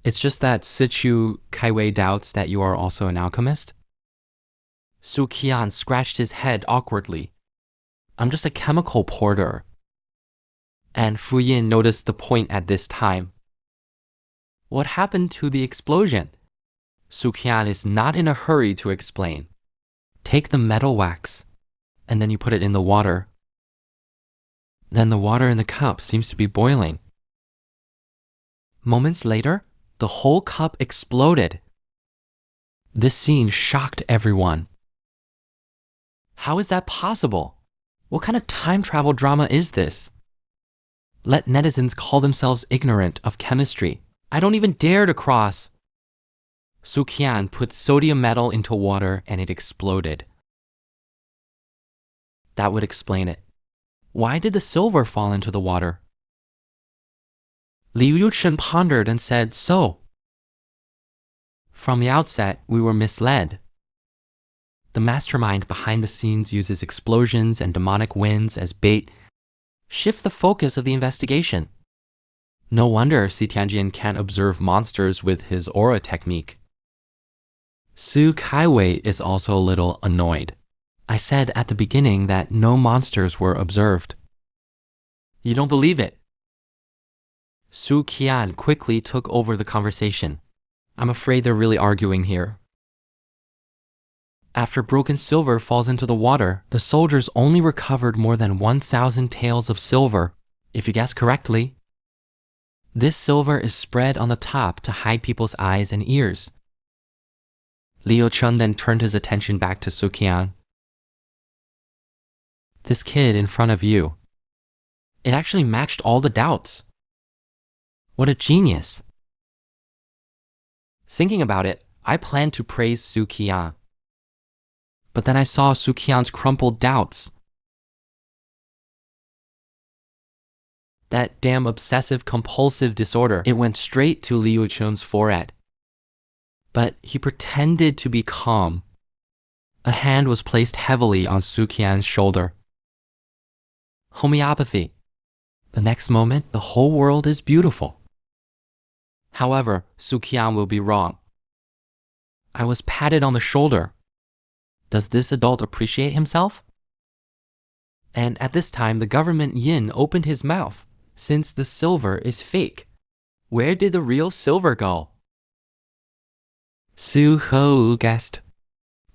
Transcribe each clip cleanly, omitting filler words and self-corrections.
It's just that Sichu Kaiwei doubts that you are also an alchemist. Su Qian scratched his head awkwardly. I'm just a chemical porter. And Fu Yin noticed the point at this time. What happened to the explosion? Su Qian is not in a hurry to explain. Take the metal wax, and then you put it in the water. Then the water in the cup seems to be boiling. Moments later, the whole cup exploded. This scene shocked everyone. How is that possible? What kind of time travel drama is this? Let netizens call themselves ignorant of chemistry. I don't even dare to cross. Su Qian put sodium metal into water and it exploded. That would explain it. Why did the silver fall into the water? Liu Yuchen pondered and said, so. From the outset, we were misled. The mastermind behind the scenes uses explosions and demonic winds as bait. Shift the focus of the investigation. No wonder Si Tianjin can't observe monsters with his aura technique. Su Kaiwei is also a little annoyed. I said at the beginning that no monsters were observed. You don't believe it? Su Qian quickly took over the conversation. I'm afraid they're really arguing here. After broken silver falls into the water, the soldiers only recovered more than 1,000 taels of silver, if you guess correctly. This silver is spread on the top to hide people's eyes and ears. Liu Chun then turned his attention back to Su Qian. This kid in front of you, it actually matched all the doubts. What a genius. Thinking about it, I planned to praise Su Qian. But then I saw Su Qian's crumpled doubts. That damn obsessive-compulsive disorder, it went straight to Liu Chun's forehead. But he pretended to be calm. A hand was placed heavily on Su Qian's shoulder. Homeopathy. The next moment, the whole world is beautiful. However, Su Qian will be wrong. I was patted on the shoulder. Does this adult appreciate himself? And at this time, the government yin opened his mouth, since the silver is fake. Where did the real silver go? Su Hou guessed.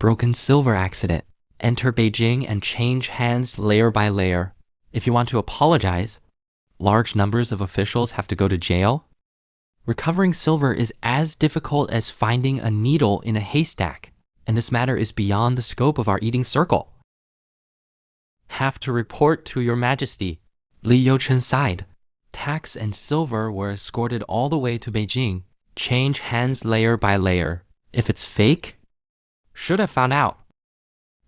Broken silver accident. Enter Beijing and change hands layer by layer. If you want to apologize, large numbers of officials have to go to jail. Recovering silver is as difficult as finding a needle in a haystack, and this matter is beyond the scope of our eating circle. Have to report to your majesty. Li Youchen sighed. Tax and silver were escorted all the way to Beijing. Change hands layer by layer. If it's fake, should have found out.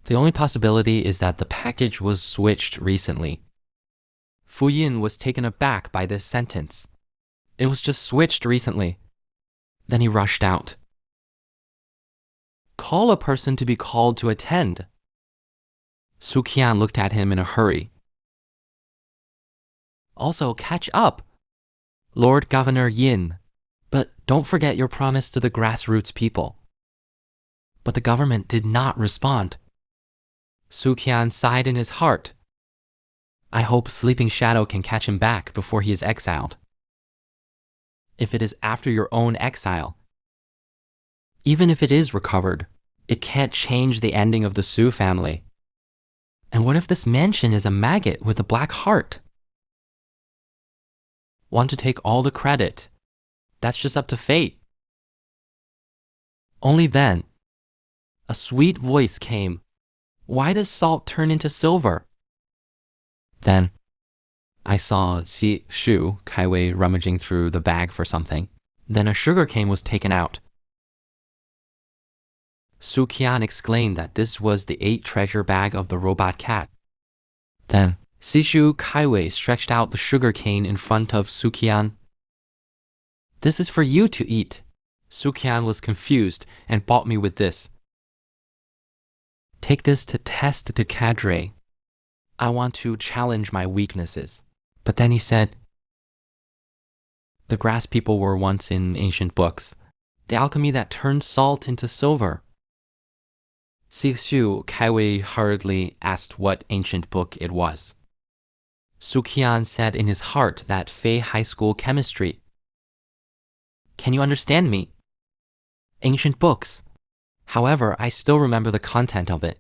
The only possibility is that the package was switched recently. Fu Yin was taken aback by this sentence. It was just switched recently. Then he rushed out. Call a person to be called to attend. Su Qian looked at him in a hurry. Also, catch up. Lord Governor Yin. But don't forget your promise to the grassroots people. But the government did not respond. Su Qian sighed in his heart. I hope Sleeping Shadow can catch him back before he is exiled. If it is after your own exile, even if it is recovered, it can't change the ending of the Su family. And what if this mansion is a maggot with a black heart? Want to take all the credit? That's just up to fate. Only then, a sweet voice came. Why does salt turn into silver? Then, I saw Si Shu Kaiwei rummaging through the bag for something. Then a sugar cane was taken out. Su Qian exclaimed that this was the 8 treasure bag of the robot cat. Then, Si Shu Kaiwei stretched out the sugar cane in front of Su Qian. This is for you to eat. Su Qian was confused and bought me with this. Take this to test the cadre. I want to challenge my weaknesses. But then he said, The grass people were once in ancient books, the alchemy that turned salt into silver. Sixu Kaiwei hurriedly asked what ancient book it was. Su Qian said in his heart that Fei High School chemistry. Can you understand me? Ancient books. However, I still remember the content of it.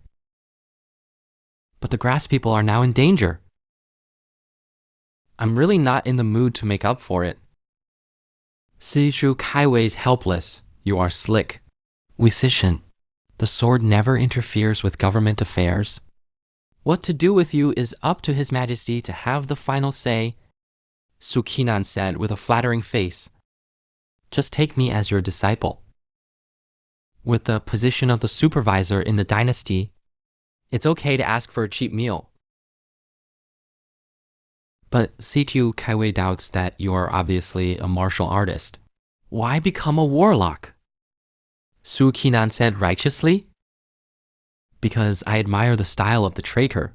But the grass people are now in danger. I'm really not in the mood to make up for it. Sishu Kaiwei's helpless. You are slick. Wisishin. The sword never interferes with government affairs. What to do with you is up to His Majesty to have the final say, Su Qian said with a flattering face. Just take me as your disciple. With the position of the supervisor in the dynasty, it's okay to ask for a cheap meal. But Situ Kaiwei doubts that you are obviously a martial artist. Why become a warlock? Su Qian said righteously. Because I admire the style of the traitor.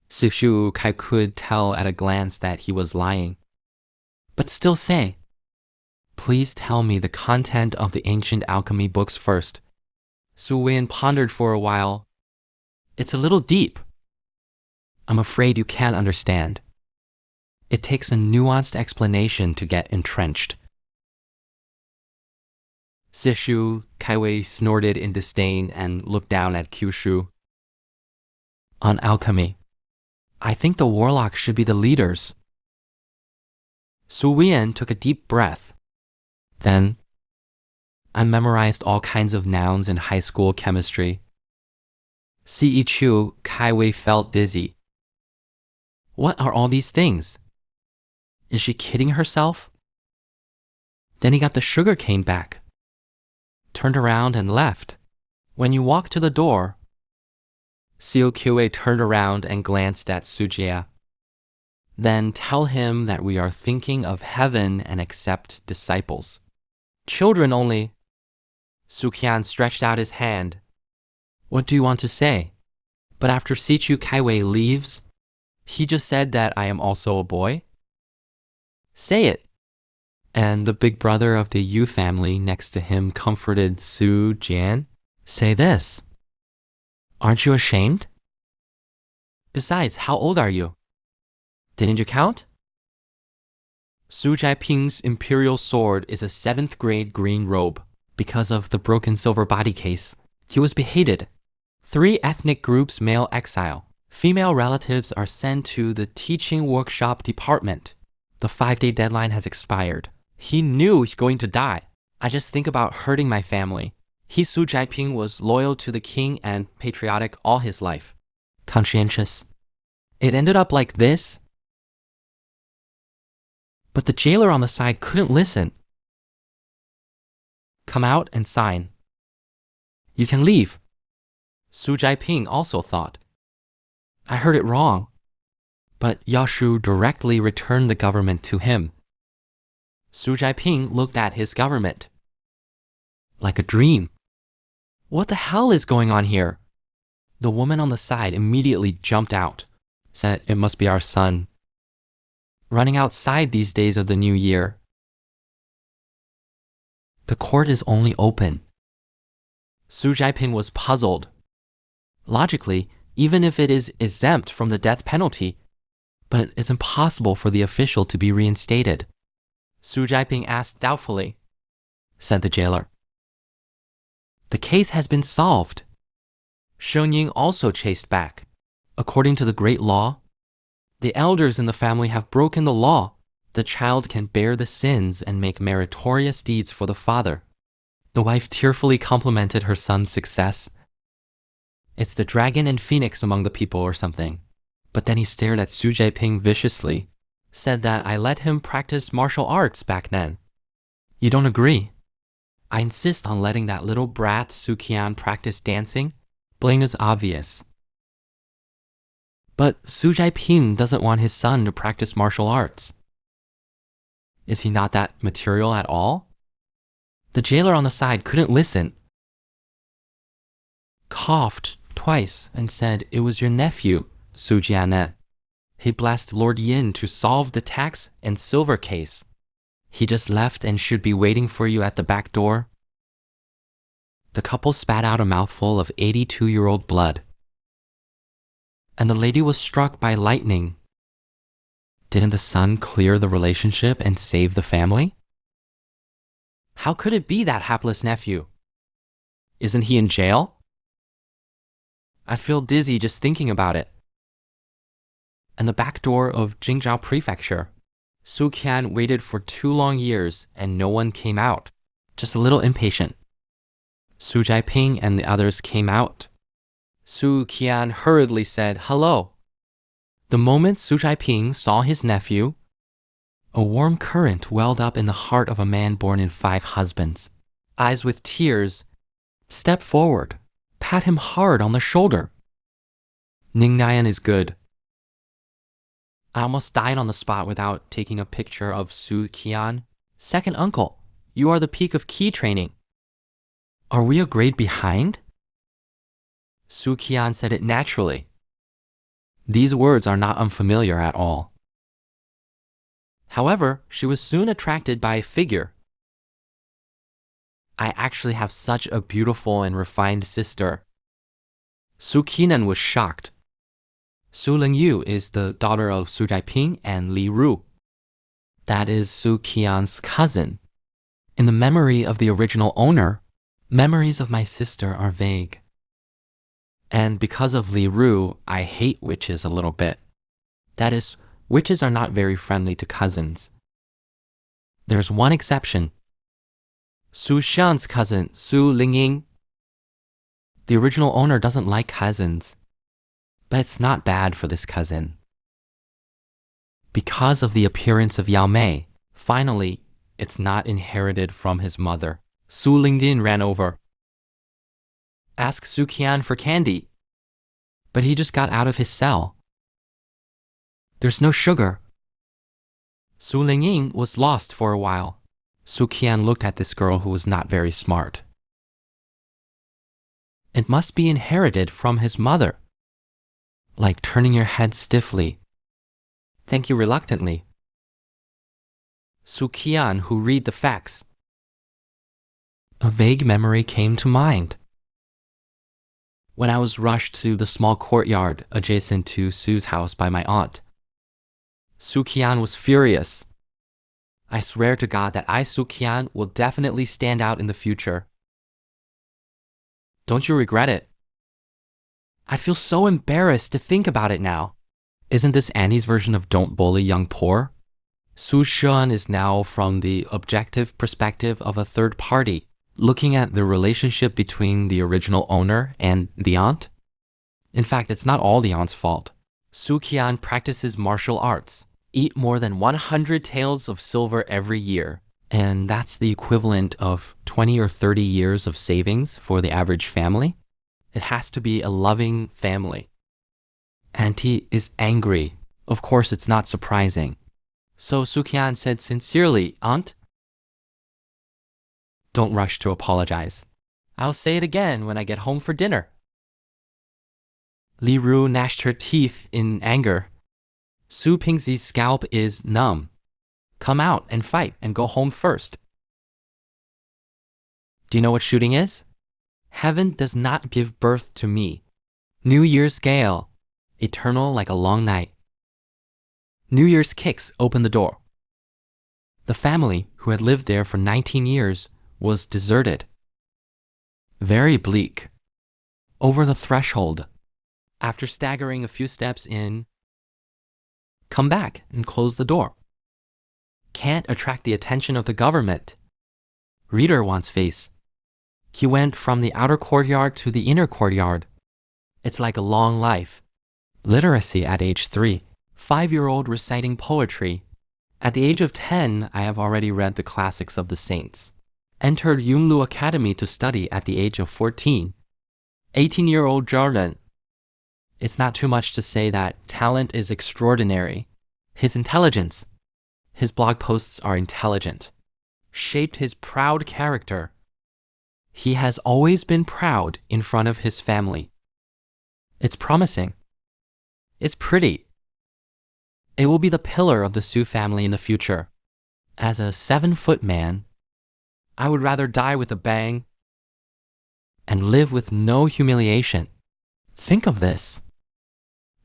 Sishu Kai could tell at a glance that he was lying. But still say, please tell me the content of the ancient alchemy books first. Su Wen pondered for a while. It's a little deep. I'm afraid you can't understand. It takes a nuanced explanation to get entrenched. Sishu Kaiwei snorted in disdain and looked down at Kyushu. On alchemy, I think the warlocks should be the leaders. Su Wen took a deep breath. Then, I memorized all kinds of nouns in high school chemistry. Sichu Kaiwei felt dizzy. What are all these things? Is she kidding herself? Then he got the sugar cane back, turned around and left. When you walk to the door, Seo Kyue turned around and glanced at Sujia. Then tell him that we are thinking of heaven and accept disciples. Children only. Su Qian stretched out his hand. What do you want to say? But after Sichu Kaiwei leaves, he just said that I am also a boy? Say it. And the big brother of the Yu family next to him comforted Su Jian. Say this. Aren't you ashamed? Besides, how old are you? Didn't you count? Su Jiaping's imperial sword is a 7th grade green robe. Because of the broken silver body case, he was beheaded. 3 ethnic groups male exile. Female relatives are sent to the teaching workshop department. The 5-day deadline has expired. He knew he's going to die. I just think about hurting my family. He, Su Jiaping, was loyal to the king and patriotic all his life. Conscientious. It ended up like this. But the jailer on the side couldn't listen. Come out and sign. You can leave. Su Jiaping also thought. I heard it wrong. But Yashu directly returned the government to him. Su Jiaping looked at his government. Like a dream. What the hell is going on here? The woman on the side immediately jumped out, said it must be our son. Running outside these days of the new year. The court is only open. Su Jiaping was puzzled. Logically, even if it is exempt from the death penalty, but it's impossible for the official to be reinstated. Su Jiaping asked doubtfully, said the jailer. The case has been solved. Sheng Ying also chased back. According to the great law, the elders in the family have broken the law. The child can bear the sins and make meritorious deeds for the father. The wife tearfully complimented her son's success. It's the dragon and phoenix among the people or something. But then he stared at Su Jiaping viciously, said that I let him practice martial arts back then. You don't agree? I insist on letting that little brat Su Qian practice dancing. Blaine is obvious. But Su Jiaping doesn't want his son to practice martial arts. Is he not that material at all? The jailer on the side couldn't listen. Coughed twice and said it was your nephew, Su Jianet. He blessed Lord Yin to solve the tax and silver case. He just left and should be waiting for you at the back door. The couple spat out a mouthful of 82-year-old blood. And the lady was struck by lightning. Didn't the son clear the relationship and save the family? How could it be that hapless nephew? Isn't he in jail? I feel dizzy just thinking about it. And the back door of Jingzhou Prefecture. Su Qian waited for 2 long years and no one came out, just a little impatient. Su Jiaping and the others came out. Su Qian hurriedly said, "Hello." The moment Su Jiaping saw his nephew, a warm current welled up in the heart of a man born in 5 husbands. Eyes with tears, step forward, pat him hard on the shoulder. Ningnian is good. I almost died on the spot without taking a picture of Su Qian. Second uncle, you are the peak of key training. Are we a grade behind? Su Qian said it naturally. These words are not unfamiliar at all. However, she was soon attracted by a figure. I actually have such a beautiful and refined sister. Su Qian was shocked. Su Lingyu is the daughter of Su Jiaping and Li Ru. That is Su Qian's cousin. In the memory of the original owner, memories of my sister are vague. And because of Li Ru, I hate witches a little bit. That is, witches are not very friendly to cousins. There's one exception. Su Xian's cousin, Su Lingying. The original owner doesn't like cousins. But it's not bad for this cousin. Because of the appearance of Yao Mei, finally, it's not inherited from his mother. Su Lingdin ran over. Ask Su Qian for candy. But he just got out of his cell. There's no sugar. Su Lingying was lost for a while. Su Qian looked at this girl who was not very smart. It must be inherited from his mother. Like turning your head stiffly. Thank you reluctantly. Su Qian, who read the facts. A vague memory came to mind. When I was rushed to the small courtyard adjacent to Su's house by my aunt. Su Qian was furious. I swear to God that I, Su Qian, will definitely stand out in the future. Don't you regret it? I feel so embarrassed to think about it now. Isn't this Annie's version of Don't Bully Young Poor? Su Xuan is now from the objective perspective of a third party, looking at the relationship between the original owner and the aunt. In fact, it's not all the aunt's fault. Su Qian practices martial arts, eat more than 100 taels of silver every year, and that's the equivalent of 20 or 30 years of savings for the average family. It has to be a loving family. Auntie is angry. Of course, it's not surprising. So Su Qian said sincerely, "Aunt, don't rush to apologize. I'll say it again when I get home for dinner." Li Ru gnashed her teeth in anger. Su Pingxi's scalp is numb. Come out and fight and go home first. Do you know what shooting is? Heaven does not give birth to me. New Year's gale, eternal like a long night. New Year's kicks opened the door. The family, who had lived there for 19 years, was deserted. Very bleak. Over the threshold, after staggering a few steps in, come back and close the door. Can't attract the attention of the government. Reader wants face. He went from the outer courtyard to the inner courtyard. It's like a long life. Literacy at age 3. 5-year-old reciting poetry. At the age of 10, I have already read the classics of the saints. Entered Yunlu Academy to study at the age of 14. 18-year-old Jordan. It's not too much to say that talent is extraordinary. His intelligence, his blog posts are intelligent, shaped his proud character. He has always been proud in front of his family. It's promising. It's pretty. It will be the pillar of the Su family in the future. As a 7-foot man, I would rather die with a bang and live with no humiliation. Think of this.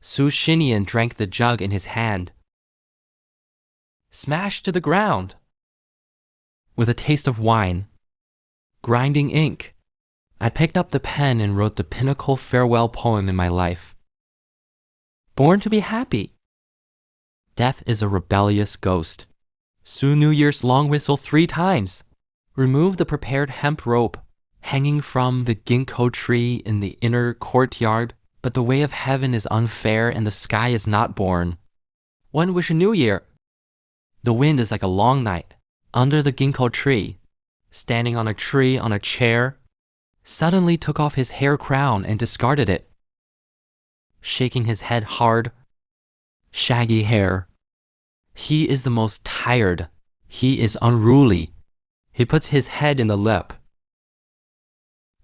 Su Shinian drank the jug in his hand, smashed to the ground, with a taste of wine, grinding ink. I picked up the pen and wrote the pinnacle farewell poem in my life. Born to be happy. Death is a rebellious ghost. Su New Year's long whistle 3 times. Remove the prepared hemp rope hanging from the ginkgo tree in the inner courtyard, but the way of heaven is unfair and the sky is not born. One wish a new year. The wind is like a long night. Under the ginkgo tree, standing on a tree on a chair, suddenly took off his hair crown and discarded it, shaking his head hard, shaggy hair. He is the most tired. He is unruly. He puts his head in the lip.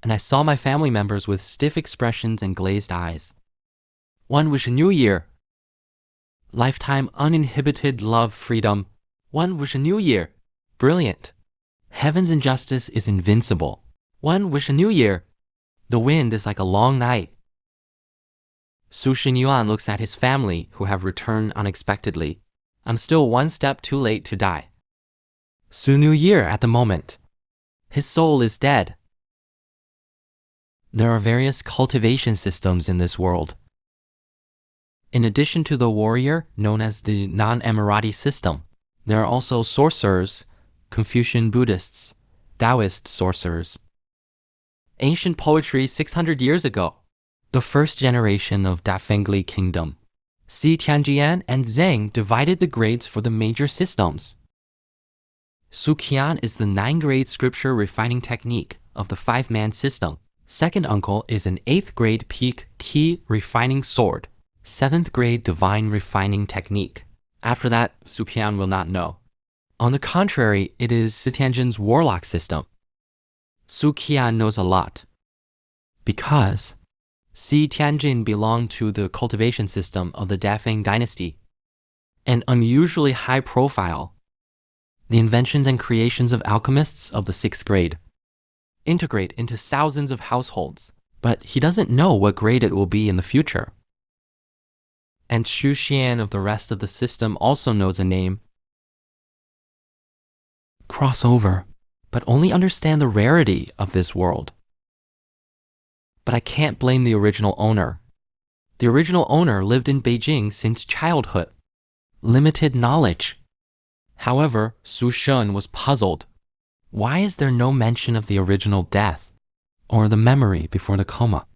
And I saw my family members with stiff expressions and glazed eyes. One wish a new year. Lifetime uninhibited love freedom. One wish a new year. Brilliant. Heaven's injustice is invincible. One wish a new year. The wind is like a long night. Su Xinyuan looks at his family who have returned unexpectedly. I'm still 1 step too late to die. Su New Year at the moment. His soul is dead. There are various cultivation systems in this world. In addition to the warrior, known as the non-Emirati system, there are also sorcerers, Confucian Buddhists, Taoist sorcerers. Ancient poetry 600 years ago, the first generation of Dafengli kingdom, Si Tianjian and Zheng divided the grades for the major systems. Su Qian is the 9th-grade scripture refining technique of the 5-man system. Second uncle is an 8th-grade peak key refining sword, 7th-grade divine refining technique. After that, Su Qian will not know. On the contrary, it is Si Tianjin's warlock system. Su Qian knows a lot, because Si Tianjin belonged to the cultivation system of the Dafeng dynasty, an unusually high profile. The inventions and creations of alchemists of the 6th grade integrate into thousands of households, but he doesn't know what grade it will be in the future. And Xu Xian of the rest of the system also knows a name. Crossover, but only understand the rarity of this world. But I can't blame the original owner. The original owner lived in Beijing since childhood. Limited knowledge. However, Su Shun was puzzled. Why is there no mention of the original death or the memory before the coma?